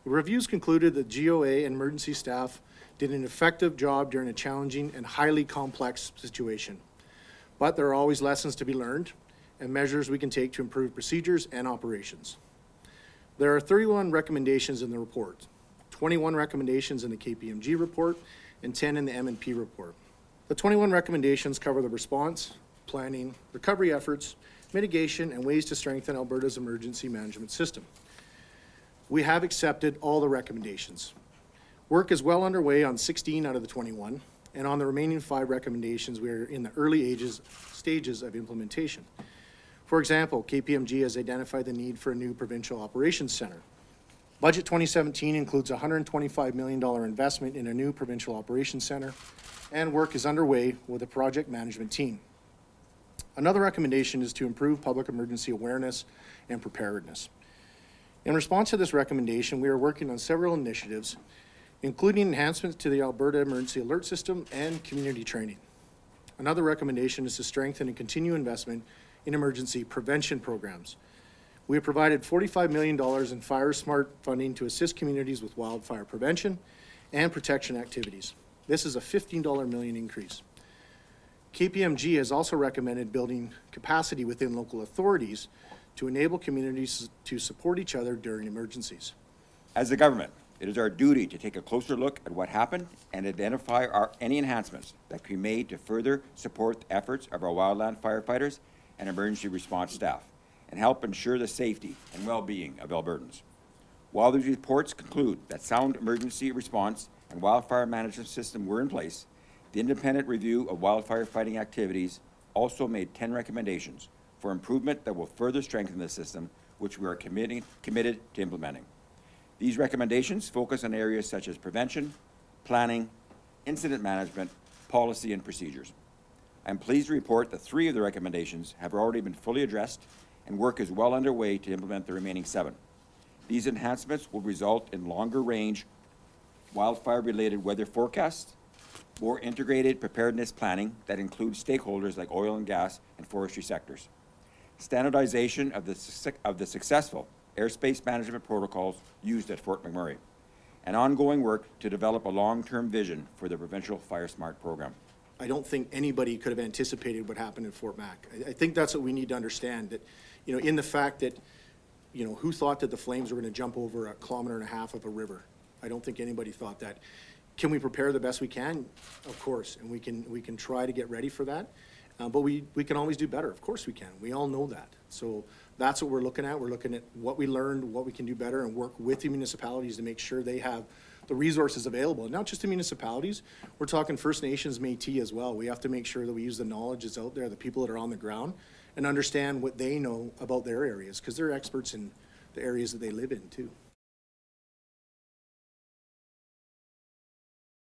The reviews concluded that GOA and emergency staff did an effective job during a challenging and highly complex situation. But there are always lessons to be learned and measures we can take to improve procedures and operations. There are 31 recommendations in the report, 21 recommendations in the KPMG report, and 10 in the MNP report. The 21 recommendations cover the response, planning, recovery efforts, mitigation, and ways to strengthen Alberta's emergency management system. We have accepted all the recommendations. Work is well underway on 16 out of the 21, and on the remaining 5 recommendations, we are in the early stages of implementation. For example, KPMG has identified the need for a new provincial operations center. Budget 2017 includes a $125 million investment in a new provincial operations center, and work is underway with a project management team. Another recommendation is to improve public emergency awareness and preparedness. In response to this recommendation, we are working on several initiatives, including enhancements to the Alberta Emergency Alert System and community training. Another recommendation is to strengthen and continue investment in emergency prevention programs. We have provided $45 million in Fire Smart funding to assist communities with wildfire prevention and protection activities. This is a $15 million increase. KPMG has also recommended building capacity within local authorities to enable communities to support each other during emergencies. As a government, it is our duty to take a closer look at what happened and identify any enhancements that can be made to further support the efforts of our wildland firefighters and emergency response staff and help ensure the safety and well-being of Albertans. While these reports conclude that sound emergency response and wildfire management system were in place, the independent review of wildfire fighting activities also made 10 recommendations for improvement that will further strengthen the system, which we are committed to implementing. These recommendations focus on areas such as prevention, planning, incident management, policy, and procedures. I'm pleased to report that 3 of the recommendations have already been fully addressed, and work is well underway to implement the remaining 7. These enhancements will result in longer-range wildfire-related weather forecasts, more integrated preparedness planning that includes stakeholders like oil and gas and forestry sectors, standardization of the successful airspace management protocols used at Fort McMurray, and ongoing work to develop a long-term vision for the provincial Fire Smart program. I don't think anybody could have anticipated what happened in Fort Mac. I think that's what we need to understand, that, in the fact that, who thought that the flames were going to jump over 1.5 kilometers of a river? I don't think anybody thought that. Can we prepare the best we can? Of course, and we can try to get ready for that. But we can always do better. Of course we can. We all know that. So that's what we're looking at. We're looking at what we learned, what we can do better, and work with the municipalities to make sure they have the resources available. And not just the municipalities. We're talking First Nations, Métis as well. We have to make sure that we use the knowledge that's out there, the people that are on the ground, and understand what they know about their areas, because they're experts in the areas that they live in too.